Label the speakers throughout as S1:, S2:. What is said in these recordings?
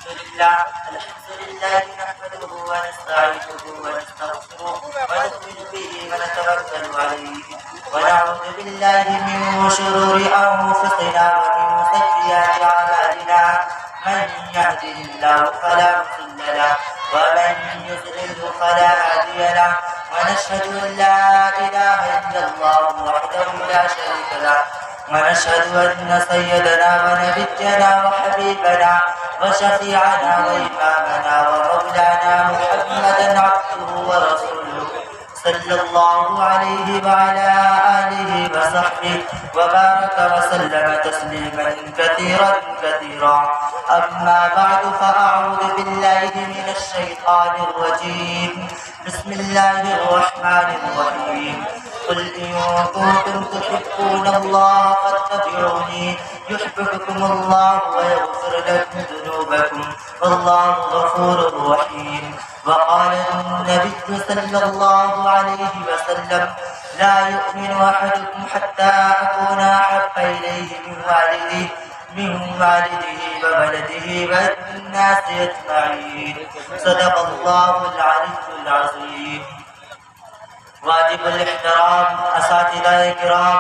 S1: الحمد لله نحمده ونستعينه ونستغفره ونؤمن به ونتوكل عليه ونعوذ بالله من شرور أنفسنا ومن سيئات أعمالنا من يهده الله فلا مضل له ومن يضلل فلا هادي له ونشهد أن لا إله إلا الله وحده لا شريك له ونشهد أن سيدنا ونبينا وحبيبنا وشفيعنا وإمامنا ومولانا محمدا عبده ورسوله صلى الله عليه وعلى آله وصحبه وبارك وسلم تسليما كثيرا كثيرا. أما بعد فأعوذ بالله من الشيطان الرجيم. بسم الله الرحمن الرحيم. قل إن كنتم تحبون الله فاتبعوني يحببكم الله ويغفر لكم ذنوبكم والله غفور رحيم. وقال النبي صلى الله عليه وسلم لا يؤمن أحدكم حتى أكون أحب إليه من والده وولده والناس أجمعين. صدق الله العلي العظيم. واجب الاحترام اساتذہ کرام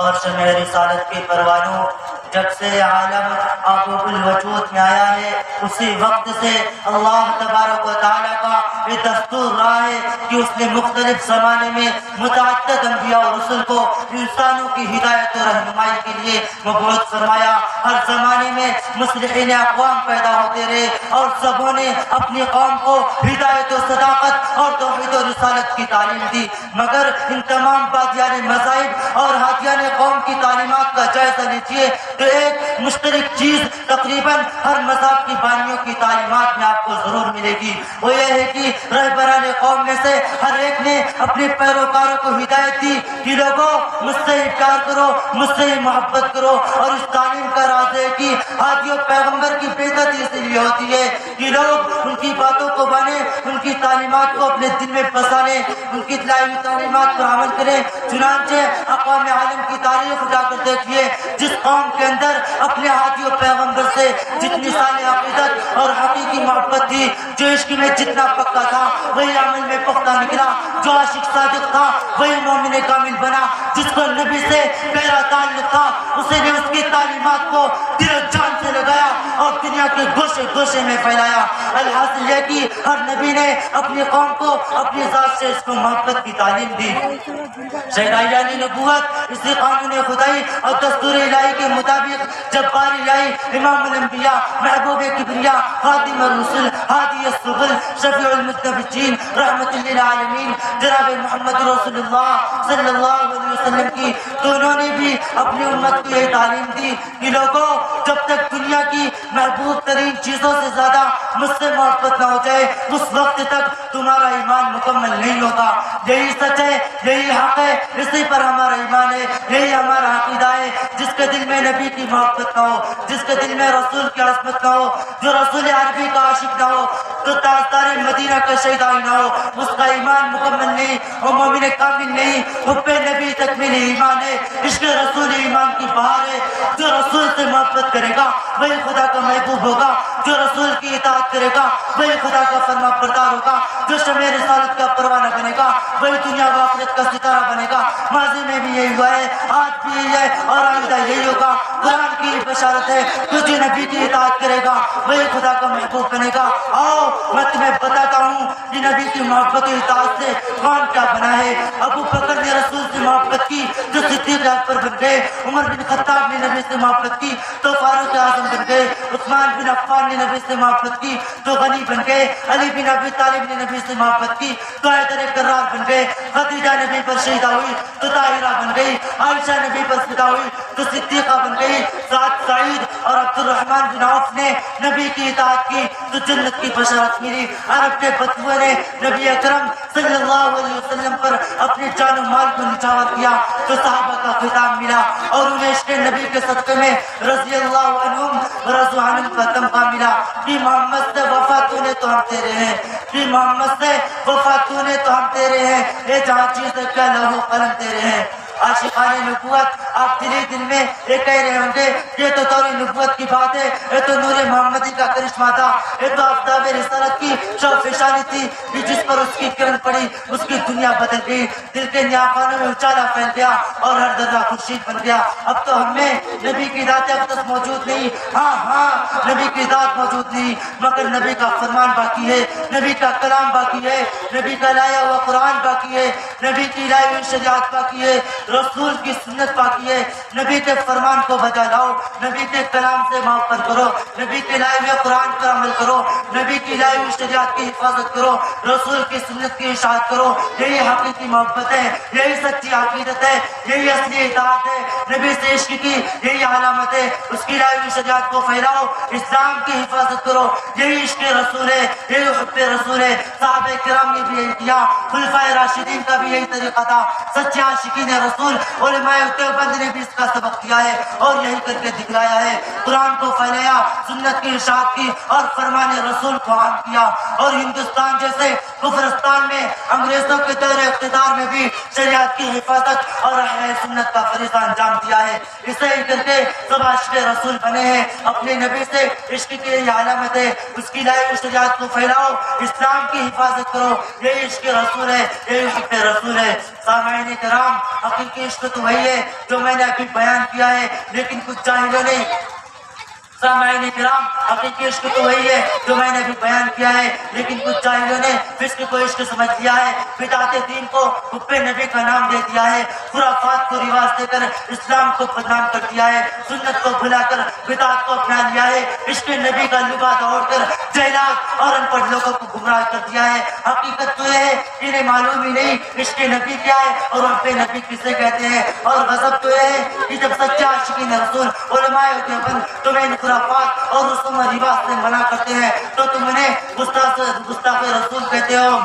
S1: اور شمع رسالت کے پروانوں، جب سے عالم آب الوجود میں آیا ہے اسی وقت سے اللہ تبارک و تعالیٰ کا یہ دستور رہا ہے کہ اس نے مختلف زمانے میں متعدد انبیاء اور رسل کو انسانوں کی ہدایت و رہنمائی کے لیے مبعوث فرمایا. ہر زمانے میں مصلحین اقوام پیدا ہوتے رہے اور سبوں نے اپنی قوم کو ہدایت و صداقت اور توحید و رسالت کی تعلیم دی، مگر ان تمام بادیان مذاہب اور ہادیان قوم کی تعلیمات کا جائزہ لیجیے تو ایک مشترک چیز تقریباً ہر مذہب کی بانیوں کی تعلیمات میں آپ کو ضرور ملے گی. وہ یہ ہے کہ رہبران قوم میں سے ہر ایک نے اپنے پیروکاروں کو ہدایت دی کہ لوگوں مجھ سے پیار کرو، مجھ سے محبت کرو. اور اس تعلیم کا راز ہے کہ ہادی و پیغمبر کی بےعزتی اس لیے ہوتی ہے کہ لوگ ان کی باتوں کو مانیں، ان کی تعلیمات کو اپنے دل میں بسا لیں، ان کی دلائی تعلیمات پر عمل کریں. چنانچہ اقوام عالم کی تاریخ اٹھا کر دیکھیے، جس قوم کے اندر اپنے ہادی و پیغمبر سے جتنی صالح عقیدت اور حقیقی محبت تھی، جو عشق میں جتنا پکا تھا وہی عمل میں پختہ نکلا، جو عاشق صادق تھا وہی مومن کامل بنا، جس کو نبی سے پہلا تعلق تھا اسے نے اس کی تعلیمات کو دل و جان سے لگایا اور دنیا کے گوشے گوشے میں پھیلایا. الحاصل یہ کہ ہر نبی نے اپنی قوم کو اپنی ذات سے اس کو محبت کی تعلیم دی. شہدائیان نبوت اسی قانون خدائی اور دستور الہی کے مطابق جب باری آئی، امام الانبیاء، محبوب کبریا، خاتم الرسل، ہادی السبل، شفیع المذنبین، رحمت للعالمین جناب محمد رسول اللہ صلی اللہ علیہ وسلم کی، تو انہوں نے بھی اپنی امت کو یہ تعلیم دی کہ لوگوں جب تک دنیا کی محبوب ترین چیزوں سے زیادہ مجھ سے محبت نہ ہو جائے اس وقت تک تمہارا ایمان مکمل نہیں ہوگا. یہی سچ ہے، یہی حق ہے، اسی پر ہمارا ایمان ہے، یہی ہمارا عقیدہ ہے. جس کے دل میں نبی کی محبت نہ ہو، جس کے دل میں رسول کی عظمت نہ ہو، جو رسول عربی کا عاشق نہ ہو، جو تاجدار مدینہ کا شہدائی نہ ہو، اس کا ایمان مکمل نہیں، وہ مومن کامل نہیں. حب نبی تکمیل ایمان ہے، عشق رسول ایمان کی بہار ہے. جو رسول سے محبت کرے گا وہی خدا کا محبوب ہوگا، جو رسول کی اطاعت کرے گا وہی خدا کا فرما بردار ہوگا، جو شمع رسالت کا پروانہ بنے گا وہی دنیا و آخرت کا ستارہ بنے گا. ماضی میں بھی یہی ہوا ہے، آج بھی یہی ہے اور آئندہ یہی ہوگا. قرآن کی بشارت ہے کہ جو نبی کی اطاعت کرے گا وہی خدا کا محبوب بنے گا. آؤ میں تمہیں بتاتا ہوں کہ نبی کی محبت و اطاعت سے کون کیا بنا ہے. ابو بکر نے رسول سے محبت کی تو صدیق اکبر بن گئے، عمر بن خطاب نے نبی سے محبت کی تو فاروق اعظم بن گئے، عثمان بن عفان نے نبی سے محبت کی تو غنی بن گئے، علی بن ابی طالب نے نبی سے محبت کی تو حیدر کرار بن گئے، خدیجہ نبی پر شہیدہ ہوئی تو طاہرہ بن گئی، عائشہ نبی پر فدا ہوئی تو صدیقہ بن گئی، سعد سعید اور عبد الرحمن بن عوف نے نبی کی اطاعت کی تو جنت کی بشارت ملی. عرب کے بدوے نے نبی اکرم صلی اللہ علیہ وسلم پر اپنی جان و مال کو نچھاور کیا تو صحابہ کا خطاب ملا اور انہیں عشق نبی کے صدقے میں رضی اللہ عنہم ورضوا عنہم کا تمغہ ملا. کہ محمد سے وفا تو نے تو ہم تیرے ہیں، کہ محمد سے وفا تو نے تو ہم تیرے ہیں، یہ جہاں چیز کیا لہو قلم تیرے ہیں. عاشقان نبوت آپ دلی دل میں یہ کہہ رہے ہوں گے یہ تو دور نبوت کی بات ہے، یہ تو نور محمدی کا کرشمہ تھا، ایک تو آفتاب رسالت کی شوفیشانی تھی کہ جس پر اس کی کرن پڑی اس کی دنیا بدل گئی، دل کے نیاخانوں میں اچالا پھیل گیا اور ہر ذرہ خورشید بن گیا۔ اب تو ہم میں نبی کی ذات اقدس موجود نہیں، ہاں نبی کی ذات موجود نہیں، مگر نبی کا فرمان باقی ہے، نبی کا کلام باقی ہے، نبی کا لایا ہوا قرآن باقی ہے، نبی کی لائی ہوئی شریعت باقی ہے، رسول کی سنت باقی ہے۔ نبی کے فرمان کو بجا لاؤ، نبی کے کلام سے محبت کرو، نبی کے لائے ہوئے قرآن پر عمل کرو، نبی کی لائی ہوئی شریعت کی حفاظت کرو، رسول کی سنت کی اشاعت کرو۔ یہی حقیقی محبت ہے، یہی سچی عقیدت ہے، یہی اصلی اطاعت ہے۔ نبی سے عشق کی یہی علامت ہے، اس کی لائی ہوئی شریعت کو پھیلاؤ، اسلام کی حفاظت کرو، یہی عشق رسول ہے، یہی حب رسول ہے۔ صحابہ کرام نے بھی یہی کیا، خلفائے راشدین کا بھی یہی طریقہ تھا، سچے عاشقین رسول علماء دیوبند نے بھی اس کا سبق دیا ہے اور یہی کر کے دکھلایا ہے۔ قرآن کو پھیلایا، سنت کی اشاعت کی اور فرمان رسول کو عام کیا، اور ہندوستان جیسے کفرستان میں انگریزوں کے دور اقتدار میں بھی شریعت کی حفاظت اور احیاء سنت کا فریضہ انجام دیا ہے۔ اسے ہی کر کے سب عاشق رسول بنے ہیں۔ اپنے نبی سے عشق کی یہ علامت ہے، اس کی لائی ہوئی شریعت کو پھیلاؤ، اسلام کی حفاظت کرو، یہی عشق رسول ہے، یہی حب رسول ہے۔ سامعین کرام، حقیقی عشق تو وہی ہے جو میں نے ابھی بیان کیا ہے، لیکن کچھ جاہلوں نے سامعین کرام حقیقی عشق تو وہی ہے جو میں نے ابھی بیان کیا ہے، لیکن کچھ جاہلوں نے فسق کو عشق سمجھ لیا ہے، بدعت دین کو حب نبی کا نام دے دیا ہے، خرافات کو رواج دے کر اسلام کو بدنام کر دیا ہے، سنت کو بھلا کر بدعت کو اپنا لیا ہے، عشق نبی کا لباس اوڑھ کر جاہلان اور ان پڑھ لوگوں کو گمراہ کر دیا ہے۔ حقیقت تو یہ ہے انہیں معلوم ہی نہیں عشق نبی کیا ہے اور حب نبی کسے کہتے ہیں، اور غضب تو یہ ہے کہ جب سچے عاشقین رسول علماء دیوبند تمہیں خرافات اور رسوم و رواج سے منع کرتے ہیں تو تم انہیں گستاخ رسول کہتے ہو۔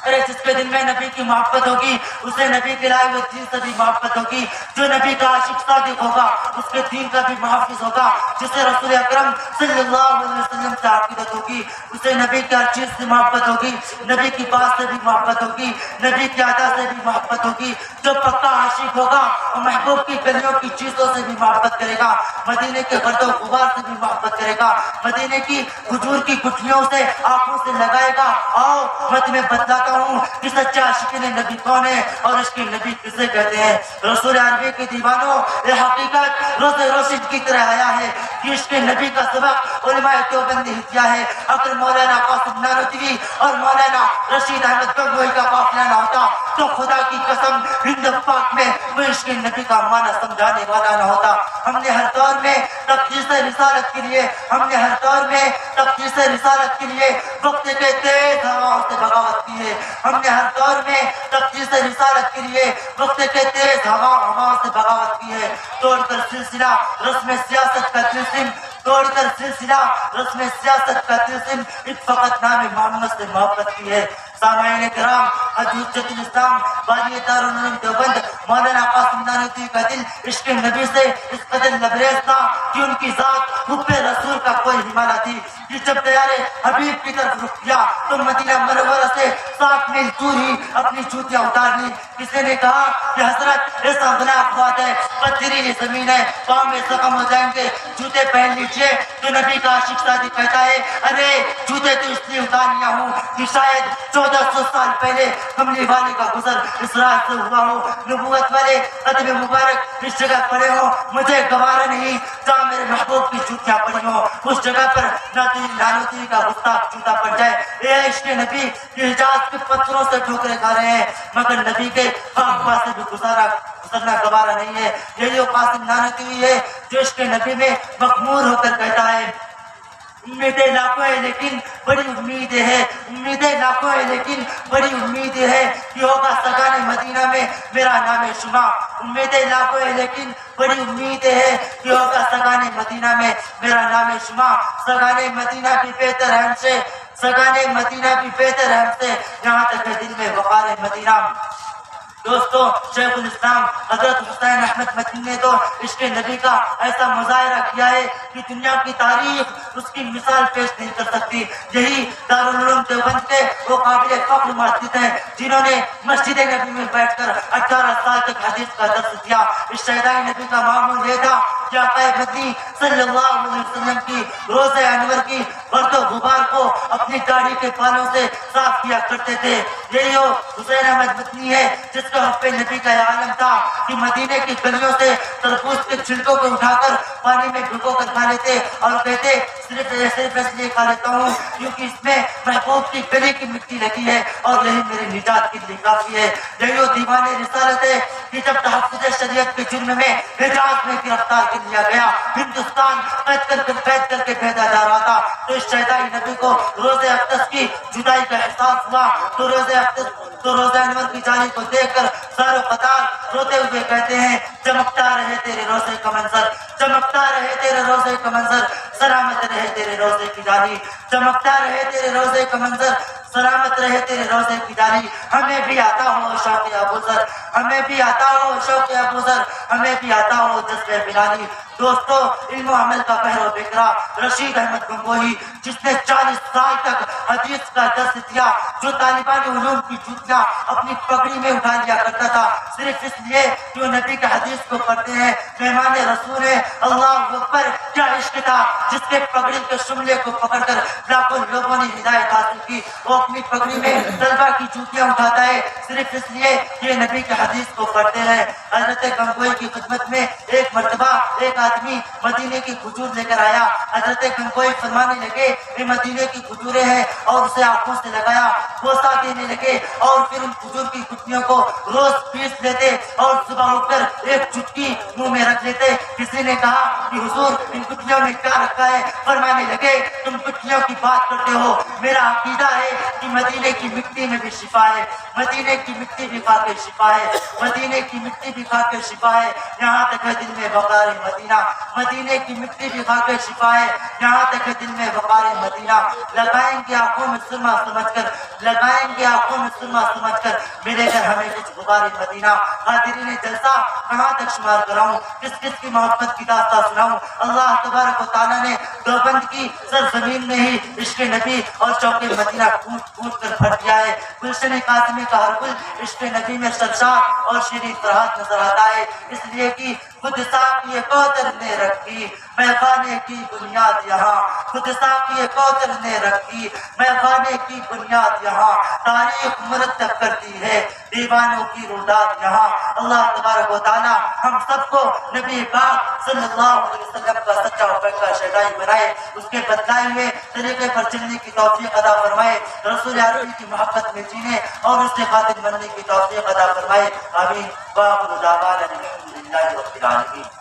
S1: ارے جس کے دل میں نبی کی محبت ہوگی اسے نبی کے لائے ہوئے دین سے بھی محبت ہوگی، جو نبی کا عاشق صادق ہوگا اس کے دین کا بھی محافظ ہوگا، جسے رسول اکرم صلی اللہ علیہ وسلم سے عقیدت ہوگی اسے نبی کی ہر چیز سے محبت ہوگی، نبی کی بات سے بھی محبت ہوگی، نبی کی ادا سے بھی محبت ہوگی۔ جو پکا عاشق ہوگا وہ محبوب کی گلیوں کی چیزوں سے بھی محبت کرے گا، مدینے کے گرد و غبار سے بھی محبت کرے گا، مدینے کی کھجور کی گٹھلیوں سے آنکھوں سے لگائے گا۔ آؤ میں تمہیں بتلاتا ہوں کہ سچا عاشقین نبی کون ہے اور عشق نبی کسے کہتے ہیں۔ رسول عربی کے دیوانوں، یہ حقیقت روز روشن کی طرح آیا ہے کہ عشق نبی کا سبق علماء دیوبند نے دیا ہے۔ اگر مولانا قاسم نانوتوی اور مولانا رشید احمد گنگوئی کا قافلہ نہ ہوتا تو خدا کی قسم ہند پاک میں وہ عشق نبی کا معنی سمجھانے والا نہ ہوتا۔ ہم نے ہر دور میں تقدیس رسالت کے لیے وقت کے تیز ہواؤں سے بغاوت کی ہے، ہم نے ہر دور میں تقدیس رسالت کے لیے وقت کے تیز ہواؤں سے بغاوت کی ہے، توڑ کر سلسلہ رسم سیاست کا تلسم ایک فقط نام محمد سے محبت کی ہے۔ سامعین کرام، حجت الاسلام بانی دارالعلوم دیوبند مولانا قاسم نانوتوی کا دل عشق نبی سے اس قدر لبریز تھا کہ ان کی ذات حب رسول کا کوئی ہمالہ تھی کہ جب تیارے حبیب کی طرف رخ کیا تو مدینہ منورہ سے 60 میل دور ہی اپنی جوتیاں اتار لی۔ کسی نے کہا کہ حضرت ایسا بنا افواد ہے، پتھریلی زمین ہے، پاؤں میں زخم ہو جائیں گے، جوتے پہن لیجئے۔ تو نبی کا عاشق صادق کہتا ہے ارے جوتے تو اس لیے اتار لیا ہوں کہ شاید 1400 سال پہلے کملی والی کا گزر اس راہ سے ہوا ہو، نبوت والے قدم مبارک اس جگہ پڑے ہو، مجھے گوارا نہیں جہاں میرے محبوب کی جوتیاں پڑی ہوں اس جگہ پر نانوتوی کا گستاخ جوتا پڑ جائے۔ اے عشق نبی کی حجاز کے پتھروں سے ٹھوکریں کھا رہے ہیں مگر نبی کے خاکبہ سے بھی گزرنا گوارا نہیں ہے۔ یہی وہ قاسم نانوتوی ہے جو عشق نبی میں مخمور ہو کر کہتا ہے امیدیں لاکھوں ہے لیکن بڑی امید ہے، امیدیں لاکھوں ہے لیکن بڑی امید ہے کہ ہوگا سگان مدینہ میں میرا نام شمار، امیدیں لاکھوں ہے لیکن بڑی امید ہے کہ ہوگا سگان مدینہ میں میرا نام شمار، سگان مدینہ بھی بہتر ہے ہم سے، سگان مدینہ بھی بہتر ہے ہم سے، یہاں تک ہے دل میں وقار مدینہ۔ دوستو، شیخ الاسلام حضرت حسین احمد مدنی نے تو عشق نبی کا ایسا مظاہرہ کیا ہے کہ دنیا کی تاریخ اس کی مثال پیش نہیں کر سکتی۔ یہی دارالعلوم دیوبند کے وہ قابل فخر مسجد ہیں جنہوں نے مسجد نبی میں بیٹھ کر 18 سال تک حدیث کا درس دیا۔ اس شہدائے نبی کا معمول یہ تھا کہ آقا مدنی صلی اللہ علیہ وسلم کی روزہ انور کی گرد و غبار کو اپنی داڑھی کے بالوں سے صاف کیا کرتے تھے۔ یہی وہ حسین احمد مدنی ہے جس کا حب نبی کا یہ عالم تھا کہ مدینے کی گلیوں سے تربوز کے چھلکوں کو اٹھا کر پانی میں ڈبو کر کھا لیتے اور کہتے صرف اس لیے کھا لیتا ہوں کیونکہ اس میں محبوب کی گلی کی مٹی لگی ہے اور یہی میری نجات کے لیے کافی ہے۔ یہی وہ دیوان رسالت ہے کہ جب تحفظ شریعت کے جرم میں حجاز میں گرفتار کر لیا گیا، ہندوستان قید کر کے بھیجا جا رہا تھا، تو اس شہدائی نبی کو روزہ اقدس کی جدائی کا احساس ہوا تو روزہ انور کی جالی کو دیکھ کر سارے قطار روتے ہوئے کہتے ہیں چمکتا رہے تیرے روزے کا منظر، چمکتا رہے تیرے روزے کا منظر، سلامت رہے تیرے روزے کی جالی، چمکتا رہے تیرے روزے کا منظر، سلامت رہے تیرے روزے کی جالی۔ ہمیں بھی آتا ہو شوق ابو ذر، ہمیں بھی آتا ہو شوق ابو ذر، ہمیں بھی آتا ہو جذبہ بلالی۔ دوستو، علم و عمل کا پہرو بکرا رشید احمد گنگوہی جس نے 40 سال تک حدیث کا درس دیا، جو طالبان علوم کی جوتیاں اپنی پگڑی میں اٹھا لیا کرتا تھا صرف اس لیے کہ وہ نبی کے حدیث کو پڑھتے ہیں، مہمان رسول ہے، اللہ اکبر، کیا عشق تھا جس کے پگڑی کے شملے کو پکڑ کر لاکھوں لوگوں نے ہدایت حاصل کی۔ وہ اپنی پگڑی میں طلبہ کی جوتیاں اٹھاتا ہے صرف اس لیے کہ یہ نبی کے حدیث کو پڑھتے ہیں۔ حضرت گنگوئی کی خدمت میں ایک مرتبہ ایک آدمی مدینے کی کھجور لے کر آیا۔ حضرت گنگوئی فرمانے لگے یہ مدینے کی کھجوریں ہیں، اور اسے آنکھوں سے لگایا، بوسہ دینے لگے اور پھر ان کھجور کی گٹھلیوں کو روز پیس لیتے اور صبح اٹھ کر ایک چٹکی منہ میں رکھ لیتے۔ کسی نے کہا کہ حضور ان گٹھلیوں میں کیا رکھا ہے؟ فرمانے لگے تم گٹھلیوں کی بات کرتے ہو، میرا عقیدہ ہے کہ مدینے کی مٹی میں بھی شفا ہے، مدینے کی مٹی بھی کھا کے شفا ہے، مدینے کی مٹی بھی کھا کے شفا ہے، یہاں تک ہے دل میں وقار مدینہ، مدینے کی مٹی بھی کھا کے شفا ہے، یہاں تک ہے دل میں وقار مدینہ۔ لگائیں گے آنکھوں میں سرما سمجھ کر، لگائیں گے آنکھوں میں سرما سمجھ کر، ملے گا ہمیں کچھ غبار مدینہ۔ حاضرین جلسہ کہاں تک شمار کراؤں، کس کس کی محبت کی داستان سناؤں۔ اللہ تبارک و تعالیٰ نے دیوبند کی سرزمین میں ہی عشق نبی اور شوق مدینہ کوٹ کوٹ کر بھر دیا ہے۔ گلشن قاسمی کا ہر گل عشق نبی میں سرشار اور شیریں فرحت نظر آتا ہے، اس لیے کہ خود ساقی کوثر نے رکھی میخانے کی بنیاد یہاں، خود ساقی کوثر نے رکھی میخانے کی بنیاد یہاں، تاریخ مرتب کرتی ہے دیوانوں کی رودات یہاں۔ اللہ تبارک و تعالی ہم سب کو نبی پاک صلی اللہ علیہ وسلم کا سچا و پکا شہدائی بنائے، اس کے بتلائے ہوئے طریقے پر چلنے کی توفیق عطا فرمائے، رسول عربی کی محبت میں جینے اور اس سے خاطر بننے کی توفیق عطا فرمائے، آمین۔ وآخر دعوانا الحمد للہ رب العالمین۔